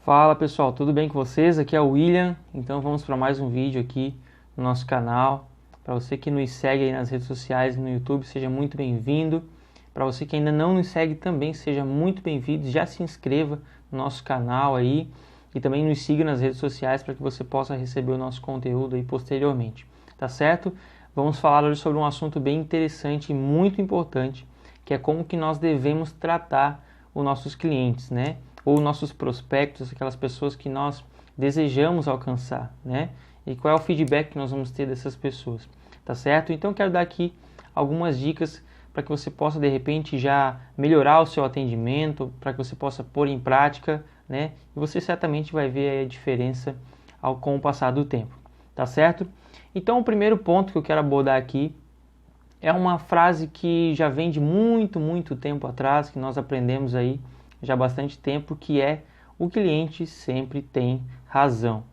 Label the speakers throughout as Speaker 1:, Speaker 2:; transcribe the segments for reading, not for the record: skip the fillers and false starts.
Speaker 1: Fala pessoal, tudo bem com vocês? Aqui é o William, então vamos para mais um vídeo aqui no nosso canal. Para você que nos segue aí nas redes sociais, no YouTube, seja muito bem-vindo. Para você que ainda não nos segue também, seja muito bem-vindo. Já se inscreva no nosso canal aí e também nos siga nas redes sociais para que você possa receber o nosso conteúdo aí posteriormente, tá certo? Vamos falar hoje sobre um assunto bem interessante e muito importante, que é como que nós devemos tratar os nossos clientes, né? Ou nossos prospectos, aquelas pessoas que nós desejamos alcançar, né? E qual é o feedback que nós vamos ter dessas pessoas, tá certo? Então quero dar aqui algumas dicas para que você possa de repente já melhorar o seu atendimento, para que você possa pôr em prática, né? E você certamente vai ver a diferença com o passar do tempo, tá certo? Então o primeiro ponto que eu quero abordar aqui é uma frase que já vem de muito tempo atrás, que nós aprendemos aí já há bastante tempo, que é: o cliente sempre tem razão,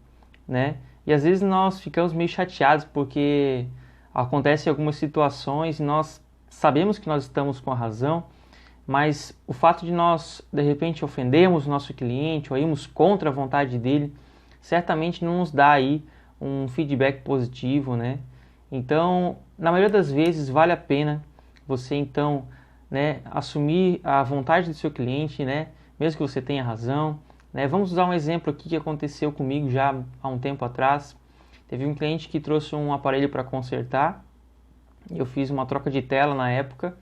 Speaker 1: né? E às vezes nós ficamos meio chateados porque acontecem algumas situações e nós sabemos que nós estamos com a razão, mas o fato de nós, de repente, ofendermos o nosso cliente ou irmos contra a vontade dele, certamente não nos dá aí um feedback positivo, né? Então, na maioria das vezes, vale a pena você, então, né, assumir a vontade do seu cliente, né, mesmo que você tenha razão, né. Vamos usar um exemplo aqui que aconteceu comigo já há um tempo atrás. Teve um cliente que trouxe um aparelho para consertar, eu fiz uma troca de tela na época,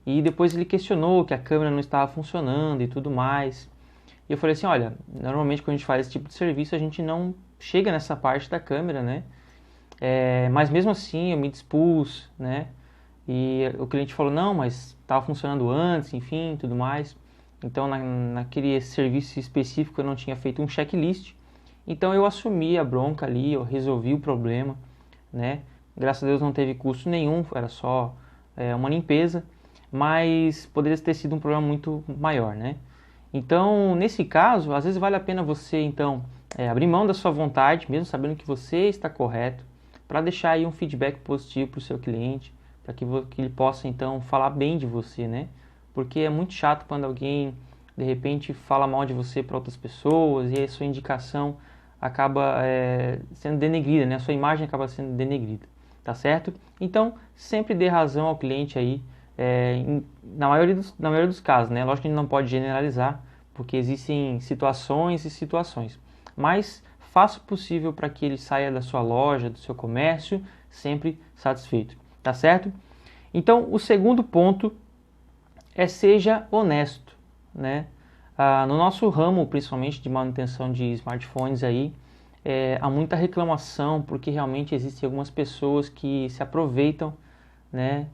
Speaker 1: e depois ele questionou que a câmera não estava funcionando e tudo mais. E eu falei assim: olha, normalmente quando a gente faz esse tipo de serviço, a gente não chega nessa parte da câmera, né? Mas mesmo assim eu me dispus, né? E o cliente falou: não, mas estava funcionando antes, enfim, tudo mais. Então naquele serviço específico eu não tinha feito um checklist. Então eu assumi a bronca ali, eu resolvi o problema, né? Graças a Deus não teve custo nenhum, era só uma limpeza, mas poderia ter sido um problema muito maior, né? Então, nesse caso, às vezes vale a pena você, então, abrir mão da sua vontade, mesmo sabendo que você está correto, para deixar aí um feedback positivo para o seu cliente, para que ele possa, então, falar bem de você, né? Porque é muito chato quando alguém, de repente, fala mal de você para outras pessoas e a sua indicação acaba sendo denegrida, né? A sua imagem acaba sendo denegrida, tá certo? Então, sempre dê razão ao cliente aí, na maioria dos casos, né? Lógico que a gente não pode generalizar, porque existem situações e situações, mas faça o possível para que ele saia da sua loja, do seu comércio, sempre satisfeito, tá certo? Então, o segundo ponto é: seja honesto, né? No nosso ramo, principalmente de manutenção de smartphones aí, há muita reclamação, porque realmente existem algumas pessoas que se aproveitam, né,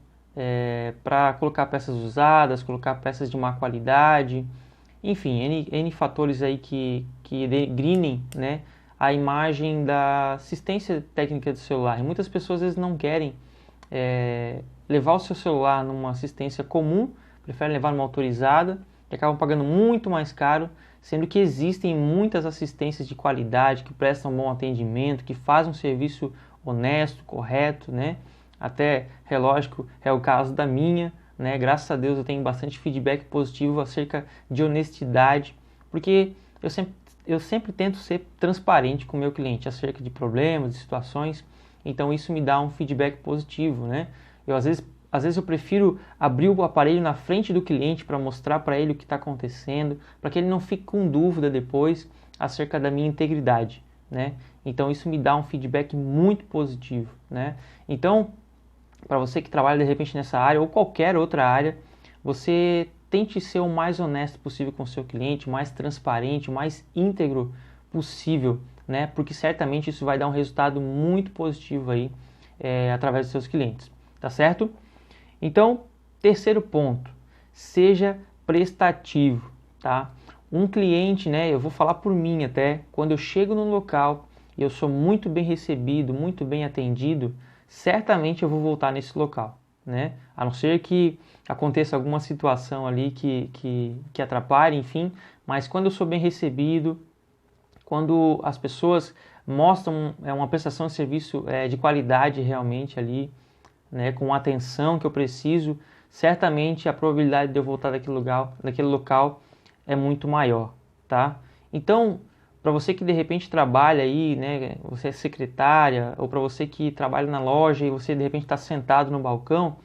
Speaker 1: para colocar peças usadas, colocar peças de má qualidade, enfim, N fatores aí que degrinem, né, a imagem da assistência técnica do celular. E muitas pessoas às vezes não querem levar o seu celular numa assistência comum, preferem levar numa autorizada e acabam pagando muito mais caro, sendo que existem muitas assistências de qualidade que prestam bom atendimento, que fazem um serviço honesto, correto, né? Até, é lógico, é o caso da minha, né? Graças a Deus eu tenho bastante feedback positivo acerca de honestidade, porque eu sempre tento ser transparente com o meu cliente acerca de problemas, de situações, então isso me dá um feedback positivo, né? Às vezes eu prefiro abrir o aparelho na frente do cliente para mostrar para ele o que está acontecendo, para que ele não fique com dúvida depois acerca da minha integridade, né? Então isso me dá um feedback muito positivo, né? Então, para você que trabalha de repente nessa área ou qualquer outra área, você tente ser o mais honesto possível com o seu cliente, o mais transparente, o mais íntegro possível, né? Porque certamente isso vai dar um resultado muito positivo aí através dos seus clientes, tá certo? Então, terceiro ponto: seja prestativo, tá? Um cliente, né, eu vou falar por mim até, quando eu chego no local e eu sou muito bem recebido, muito bem atendido, certamente eu vou voltar nesse local, né? A não ser que aconteça alguma situação ali que atrapalhe, enfim, mas quando eu sou bem recebido, quando as pessoas mostram uma prestação de serviço de qualidade realmente ali, né, com a atenção que eu preciso, certamente a probabilidade de eu voltar daquele local é muito maior, tá? Então, Para você que de repente trabalha aí, né, você é secretária, ou para você que trabalha na loja e você de repente está sentado no balcão,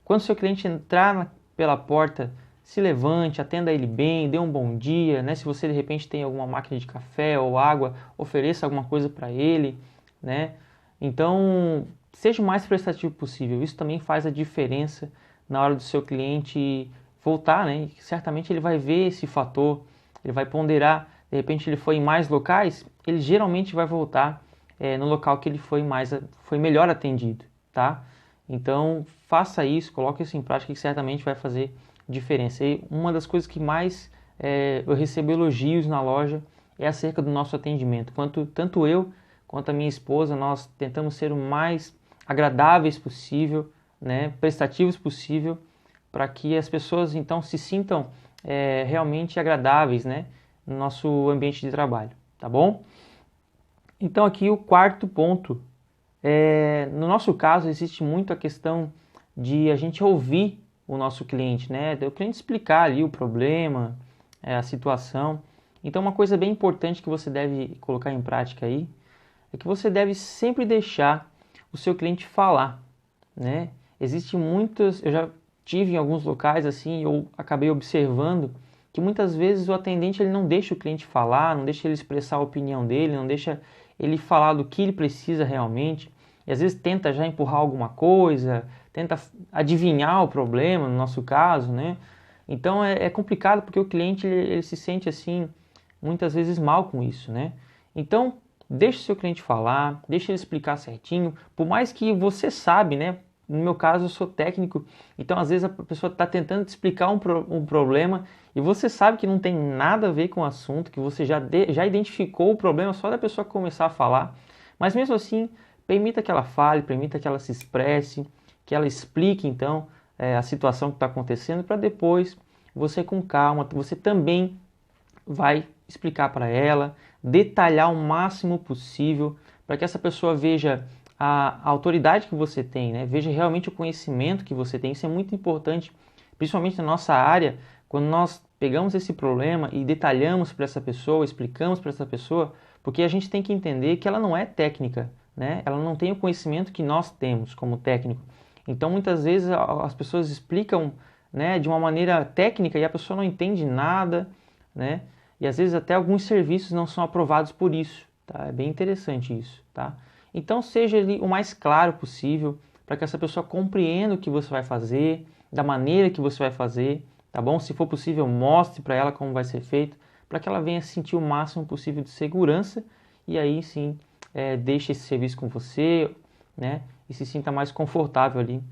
Speaker 1: quando seu cliente entrar pela porta, se levante, atenda ele bem, dê um bom dia, né? Se você de repente tem alguma máquina de café ou água, ofereça alguma coisa para ele, né? Então, seja o mais prestativo possível. Isso também faz a diferença na hora do seu cliente voltar, né? E certamente ele vai ver esse fator, ele vai ponderar. De repente ele foi em mais locais, ele geralmente vai voltar no local que ele foi melhor atendido, tá? Então faça isso, coloque isso em prática que certamente vai fazer diferença. E uma das coisas que mais eu recebo elogios na loja é acerca do nosso atendimento. Tanto eu quanto a minha esposa, nós tentamos ser o mais agradáveis possível, né, prestativos possível, para que as pessoas então se sintam realmente agradáveis, né, no nosso ambiente de trabalho, tá bom? Então aqui o quarto ponto, no nosso caso existe muito a questão de a gente ouvir o nosso cliente, né? O cliente explicar ali o problema, a situação. Então uma coisa bem importante que você deve colocar em prática aí é que você deve sempre deixar o seu cliente falar, né? Existem muitas, eu já tive em alguns locais assim, eu acabei observando que muitas vezes o atendente ele não deixa o cliente falar, não deixa ele expressar a opinião dele, não deixa ele falar do que ele precisa realmente, e às vezes tenta já empurrar alguma coisa, tenta adivinhar o problema, no nosso caso, né? Então é complicado porque o cliente ele se sente assim, muitas vezes mal com isso, né? Então, deixe o seu cliente falar, deixe ele explicar certinho, por mais que você sabe, né? No meu caso, eu sou técnico, então às vezes a pessoa está tentando te explicar um problema e você sabe que não tem nada a ver com o assunto, que você já identificou o problema só da pessoa começar a falar, mas mesmo assim, permita que ela fale, permita que ela se expresse, que ela explique então a situação que está acontecendo, para depois você com calma, você também vai explicar para ela, detalhar o máximo possível, para que essa pessoa veja a autoridade que você tem, né? Veja realmente o conhecimento que você tem. Isso é muito importante, principalmente na nossa área, quando nós pegamos esse problema e detalhamos para essa pessoa, explicamos para essa pessoa, porque a gente tem que entender que ela não é técnica, né? Ela não tem o conhecimento que nós temos como técnico. Então, muitas vezes as pessoas explicam, né, de uma maneira técnica e a pessoa não entende nada, né? E às vezes até alguns serviços não são aprovados por isso, tá? É bem interessante isso, tá? Então seja ali o mais claro possível para que essa pessoa compreenda o que você vai fazer, da maneira que você vai fazer, tá bom? Se for possível, mostre para ela como vai ser feito, para que ela venha sentir o máximo possível de segurança e aí sim deixe esse serviço com você, né? E se sinta mais confortável ali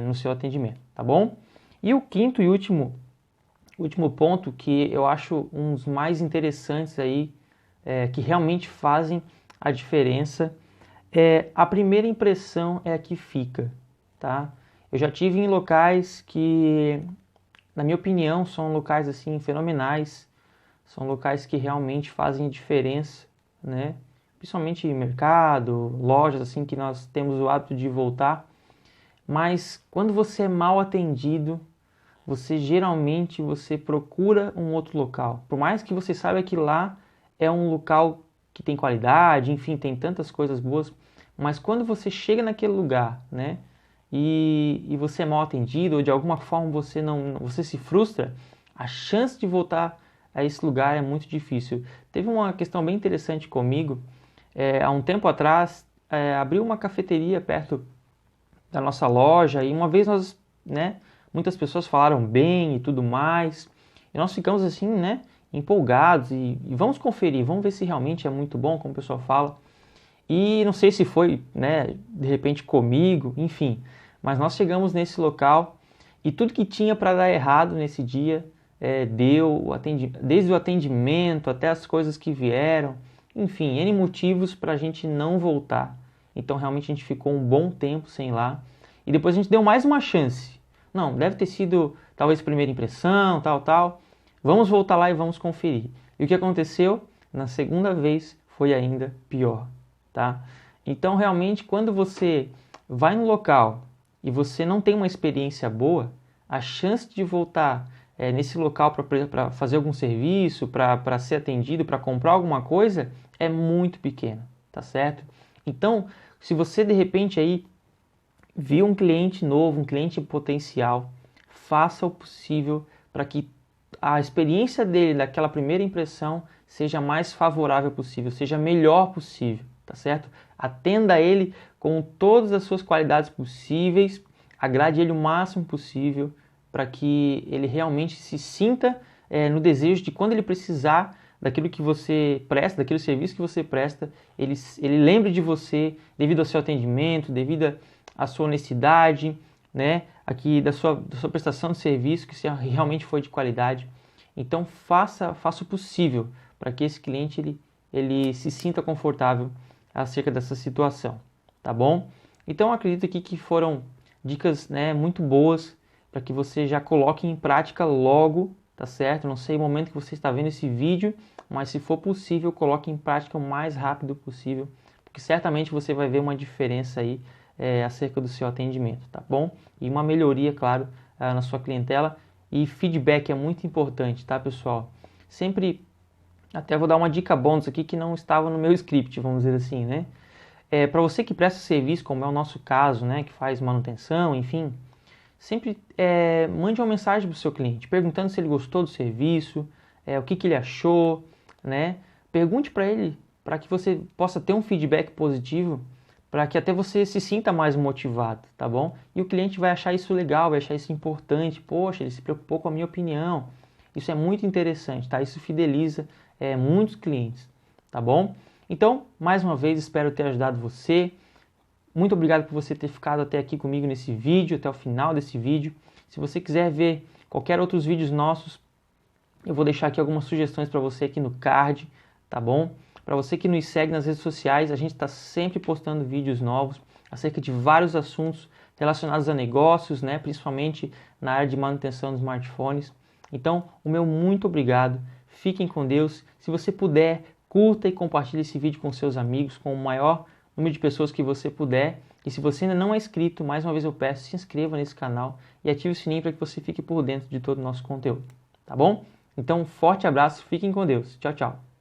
Speaker 1: no seu atendimento, tá bom? E o quinto e último ponto que eu acho um dos mais interessantes aí, que realmente fazem a diferença, a primeira impressão é a que fica, tá? Eu já tive em locais que, na minha opinião, são locais assim fenomenais, são locais que realmente fazem a diferença, né? Principalmente mercado, lojas assim que nós temos o hábito de voltar, mas quando você é mal atendido, você procura um outro local. Por mais que você saiba que lá é um local que tem qualidade, enfim, tem tantas coisas boas, mas quando você chega naquele lugar, né, e você é mal atendido ou de alguma forma você se frustra, a chance de voltar a esse lugar é muito difícil. Teve uma questão bem interessante comigo, há um tempo atrás, abriu uma cafeteria perto da nossa loja e uma vez nós, né, muitas pessoas falaram bem e tudo mais. E nós ficamos assim, né, empolgados e vamos conferir, vamos ver se realmente é muito bom, como o pessoal fala. E não sei se foi, né, de repente comigo, enfim. Mas nós chegamos nesse local e tudo que tinha para dar errado nesse dia deu, desde o atendimento até as coisas que vieram. Enfim, N motivos para a gente não voltar. Então realmente a gente ficou um bom tempo sem ir lá. E depois a gente deu mais uma chance. Não, deve ter sido talvez primeira impressão, tal. Vamos voltar lá e vamos conferir. E o que aconteceu? Na segunda vez foi ainda pior, tá? Então, realmente, quando você vai no local e você não tem uma experiência boa, a chance de voltar nesse local para fazer algum serviço, para ser atendido, para comprar alguma coisa, é muito pequeno, tá certo? Então, se você de repente aí viu um cliente novo, um cliente potencial, faça o possível para que a experiência dele daquela primeira impressão seja mais favorável possível, seja melhor possível, tá certo? Atenda ele com todas as suas qualidades possíveis, agrade ele o máximo possível para que ele realmente se sinta no desejo de quando ele precisar daquilo que você presta, daquele serviço que você presta, ele lembre de você devido ao seu atendimento, devido à sua honestidade, né? Aqui da sua prestação de serviço, que realmente foi de qualidade. Então faça o possível para que esse cliente ele se sinta confortável acerca dessa situação, tá bom? Então acredito aqui que foram dicas, né, muito boas para que você já coloque em prática logo, tá certo? Não sei o momento que você está vendo esse vídeo, mas se for possível, coloque em prática o mais rápido possível, porque certamente você vai ver uma diferença aí acerca do seu atendimento, tá bom? E uma melhoria, claro, na sua clientela. E feedback é muito importante, tá, pessoal? Sempre, até vou dar uma dica bônus aqui que não estava no meu script, vamos dizer assim, né? Para você que presta serviço, como é o nosso caso, né, que faz manutenção, enfim, sempre mande uma mensagem para o seu cliente, perguntando se ele gostou do serviço, o que ele achou, né? Pergunte para ele, para que você possa ter um feedback positivo, para que até você se sinta mais motivado, tá bom? E o cliente vai achar isso legal, vai achar isso importante. Poxa, ele se preocupou com a minha opinião. Isso é muito interessante, tá? Isso fideliza muitos clientes, tá bom? Então, mais uma vez, espero ter ajudado você. Muito obrigado por você ter ficado até aqui comigo nesse vídeo, até o final desse vídeo. Se você quiser ver qualquer outros vídeos nossos, eu vou deixar aqui algumas sugestões para você aqui no card, tá bom? Para você que nos segue nas redes sociais, a gente está sempre postando vídeos novos acerca de vários assuntos relacionados a negócios, né? Principalmente na área de manutenção dos smartphones. Então, o meu muito obrigado. Fiquem com Deus. Se você puder, curta e compartilhe esse vídeo com seus amigos, com o maior número de pessoas que você puder. E se você ainda não é inscrito, mais uma vez eu peço, se inscreva nesse canal e ative o sininho para que você fique por dentro de todo o nosso conteúdo, tá bom? Então, um forte abraço, fiquem com Deus. Tchau, tchau.